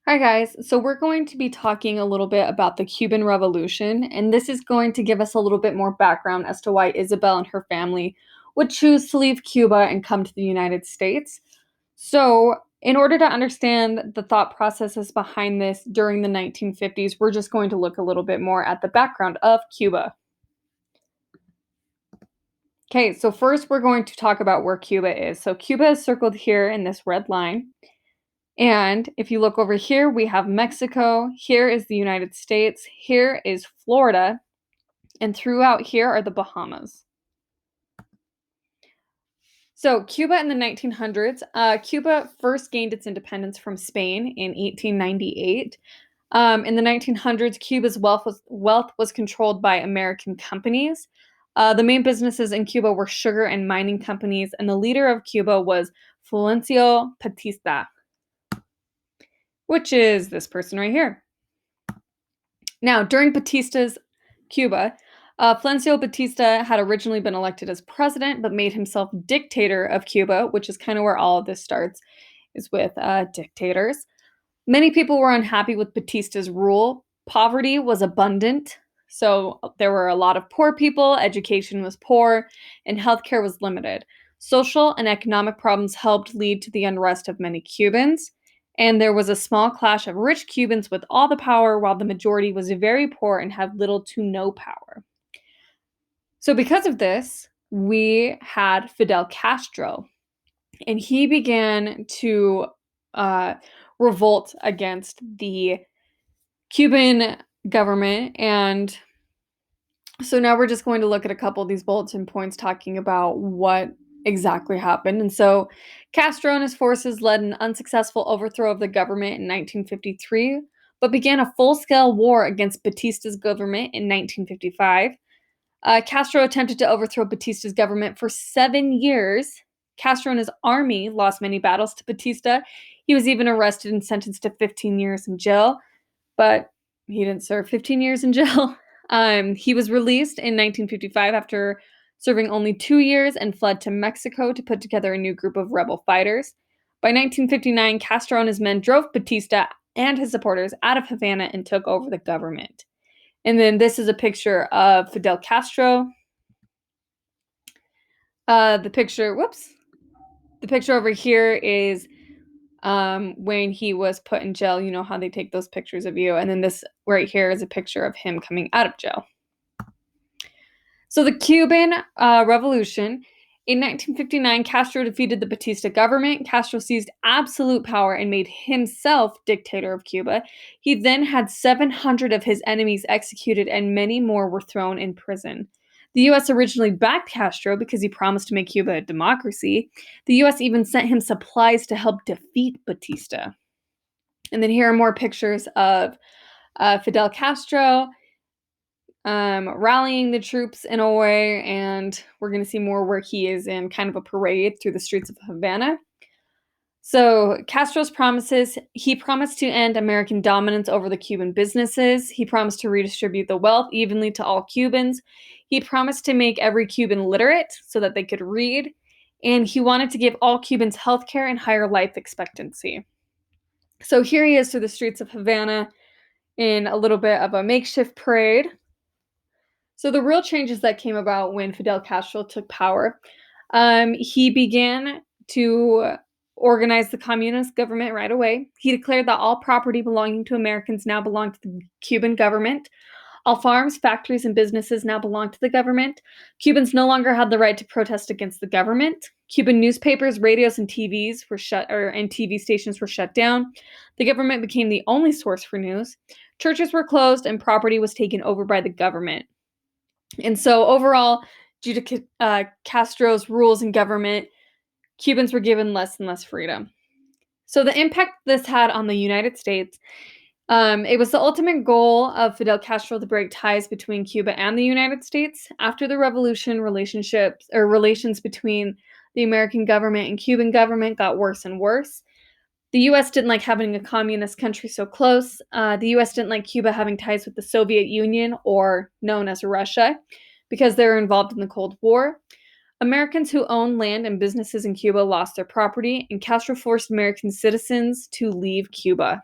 Hi, guys. So, we're going to be talking a little bit about the Cuban Revolution, and this is going to give us a little bit more background as to why Isabel and her family would choose to leave Cuba and come to the United States. So, in order to understand the thought processes behind this during the 1950s, we're just going to look a little bit more at the background of Cuba. Okay, so first we're going to talk about where Cuba is. So, Cuba is circled here in this red line. And if you look over here, we have Mexico. Here is the United States. Here is Florida. And throughout here are the Bahamas. So, Cuba in the 1900s, Cuba first gained its independence from Spain in 1898. In the 1900s, Cuba's wealth was controlled by American companies. The main businesses in Cuba were sugar and mining companies, and the leader of Cuba was Fulgencio Batista, which is this person right here. Now, during Batista's Cuba, Fulgencio Batista had originally been elected as president, but made himself dictator of Cuba, which is kind of where all of this starts, is with dictators. Many people were unhappy with Batista's rule. Poverty was abundant, so there were a lot of poor people, education was poor, and healthcare was limited. Social and economic problems helped lead to the unrest of many Cubans, and there was a small clash of rich Cubans with all the power, while the majority was very poor and had little to no power. So, because of this, we had Fidel Castro, and he began to revolt against the Cuban government. And so now we're just going to look at a couple of these bulletin points talking about what exactly happened. And so Castro and his forces led an unsuccessful overthrow of the government in 1953, but began a full-scale war against Batista's government in 1955. Castro attempted to overthrow Batista's government for 7 years. Castro and his army lost many battles to Batista. He was even arrested and sentenced to 15 years in jail, but he didn't serve 15 years in jail. He was released in 1955 after serving only 2 years and fled to Mexico to put together a new group of rebel fighters. By 1959, Castro and his men drove Batista and his supporters out of Havana and took over the government. And then this is a picture of Fidel Castro. The picture over here is when he was put in jail. You know how they take those pictures of you. And then this right here is a picture of him coming out of jail. So the Cuban Revolution. In 1959, Castro defeated the Batista government. Castro seized absolute power and made himself dictator of Cuba. He then had 700 of his enemies executed, and many more were thrown in prison. The U.S. originally backed Castro because he promised to make Cuba a democracy. The U.S. even sent him supplies to help defeat Batista. And then here are more pictures of Fidel Castro rallying the troops in a way, and we're going to see more where he is in kind of a parade through the streets of Havana. So Castro's promises, he promised to end American dominance over the Cuban businesses. He promised to redistribute the wealth evenly to all Cubans. He promised to make every Cuban literate so that they could read. And he wanted to give all Cubans health care and higher life expectancy. So here he is through the streets of Havana in a little bit of a makeshift parade. So the real changes that came about when Fidel Castro took power, he began to organize the communist government right away. He declared that all property belonging to Americans now belonged to the Cuban government. All farms, factories, and businesses now belonged to the government. Cubans no longer had the right to protest against the government. Cuban newspapers, radios, and TVs were and TV stations were shut down. The government became the only source for news. Churches were closed, and property was taken over by the government. And so overall, due to Castro's rules and government, Cubans were given less and less freedom. So the impact this had on the United States, it was the ultimate goal of Fidel Castro to break ties between Cuba and the United States. After the revolution, relations between the American government and Cuban government got worse and worse. The U.S. didn't like having a communist country so close. The U.S. didn't like Cuba having ties with the Soviet Union, or known as Russia, because they were involved in the Cold War. Americans who owned land and businesses in Cuba lost their property, and Castro forced American citizens to leave Cuba.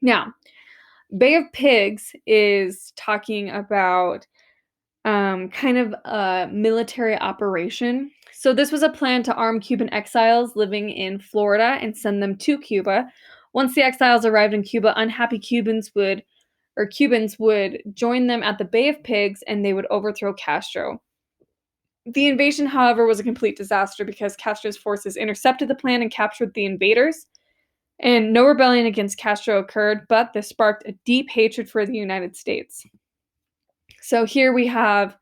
Now, Bay of Pigs is talking about kind of a military operation. So this was a plan to arm Cuban exiles living in Florida and send them to Cuba. Once the exiles arrived in Cuba, unhappy Cubans would join them at the Bay of Pigs and they would overthrow Castro. The invasion, however, was a complete disaster because Castro's forces intercepted the plan and captured the invaders. And no rebellion against Castro occurred, but this sparked a deep hatred for the United States. So here we have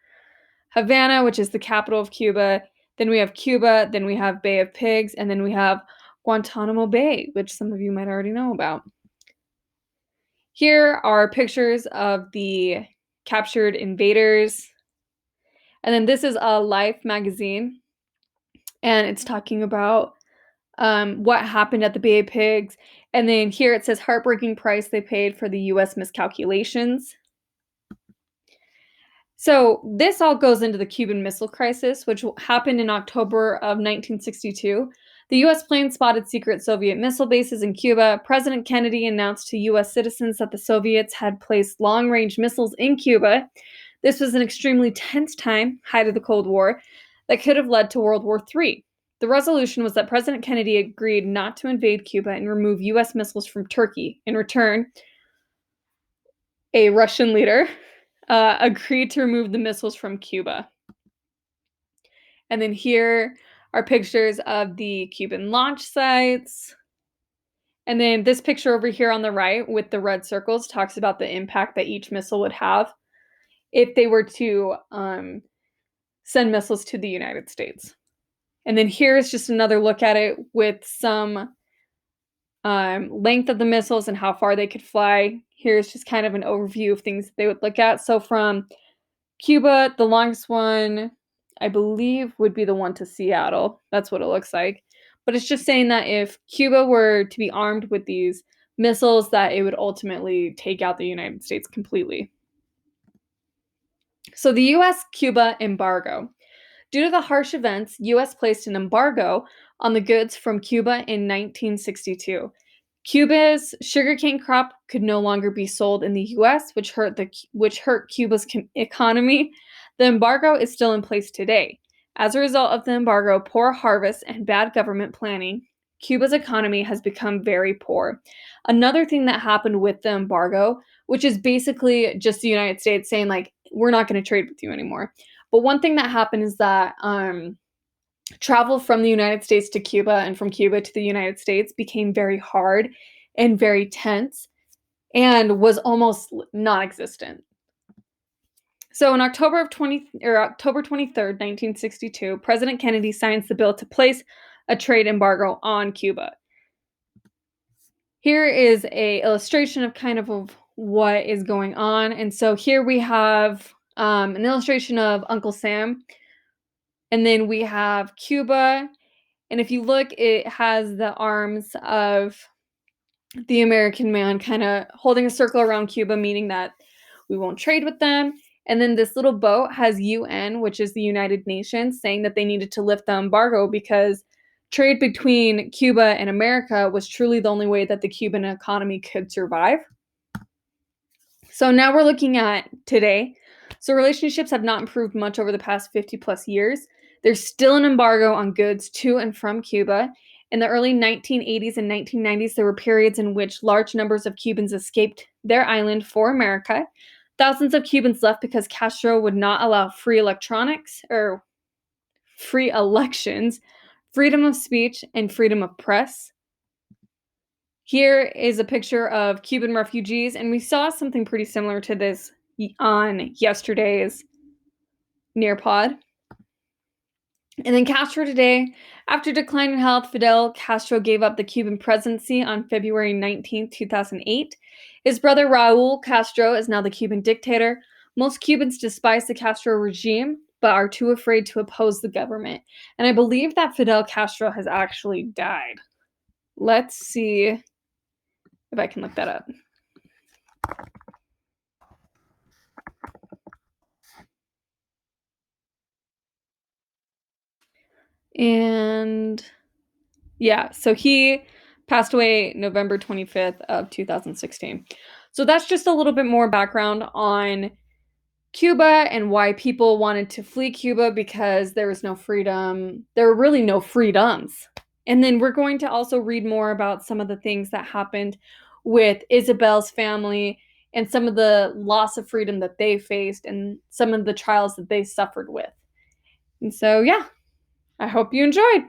Havana, which is the capital of Cuba. Then we have Cuba. Then we have Bay of Pigs. And then we have Guantanamo Bay, which some of you might already know about. Here are pictures of the captured invaders. And then this is a Life magazine. And it's talking about what happened at the Bay of Pigs. And then here it says heartbreaking price they paid for the U.S. miscalculations. So this all goes into the Cuban Missile Crisis, which happened in October of 1962. The U.S. plane spotted secret Soviet missile bases in Cuba. President Kennedy announced to U.S. citizens that the Soviets had placed long-range missiles in Cuba. This was an extremely tense time, height of the Cold War, that could have led to World War III. The resolution was that President Kennedy agreed not to invade Cuba and remove U.S. missiles from Turkey. In return, a Russian leader agreed to remove the missiles from Cuba. And then here are pictures of the Cuban launch sites. And then this picture over here on the right with the red circles talks about the impact that each missile would have if they were to send missiles to the United States. And then here's just another look at it with some length of the missiles and how far they could fly. Here's just kind of an overview of things they would look at. So from Cuba, the longest one, I believe, would be the one to Seattle. That's what it looks like. But it's just saying that if Cuba were to be armed with these missiles, that it would ultimately take out the United States completely. So the U.S.-Cuba embargo. Due to the harsh events, U.S. placed an embargo on the goods from Cuba in 1962. Cuba's sugarcane crop could no longer be sold in the U.S., which hurt Cuba's economy. The embargo is still in place today. As a result of the embargo, poor harvests, and bad government planning, Cuba's economy has become very poor. Another thing that happened with the embargo, which is basically just the United States saying, like, we're not going to trade with you anymore. But one thing that happened is that travel from the United States to Cuba and from Cuba to the United States became very hard and very tense and was almost non-existent. So in October 23rd, 1962, President Kennedy signs the bill to place a trade embargo on Cuba. Here is a illustration of kind of what is going on. And so here we have an illustration of Uncle Sam. And then we have Cuba. And if you look, it has the arms of the American man kind of holding a circle around Cuba, meaning that we won't trade with them. And then this little boat has UN, which is the United Nations, saying that they needed to lift the embargo because trade between Cuba and America was truly the only way that the Cuban economy could survive. So now we're looking at today. So relationships have not improved much over the past 50 plus years. There's still an embargo on goods to and from Cuba. In the early 1980s and 1990s, there were periods in which large numbers of Cubans escaped their island for America. Thousands of Cubans left because Castro would not allow free elections, freedom of speech, and freedom of press. Here is a picture of Cuban refugees, and we saw something pretty similar to this on yesterday's Nearpod. And then Castro today. After declining health, Fidel Castro gave up the Cuban presidency on February 19, 2008. His brother Raul Castro is now the Cuban dictator. Most Cubans despise the Castro regime, but are too afraid to oppose the government. And I believe that Fidel Castro has actually died. Let's see if I can look that up. And yeah, so he Passed away November 25th of 2016. So that's just a little bit more background on Cuba and why people wanted to flee Cuba because there was no freedom. There were really no freedoms. And then we're going to also read more about some of the things that happened with Isabel's family and some of the loss of freedom that they faced and some of the trials that they suffered with. And so, yeah, I hope you enjoyed.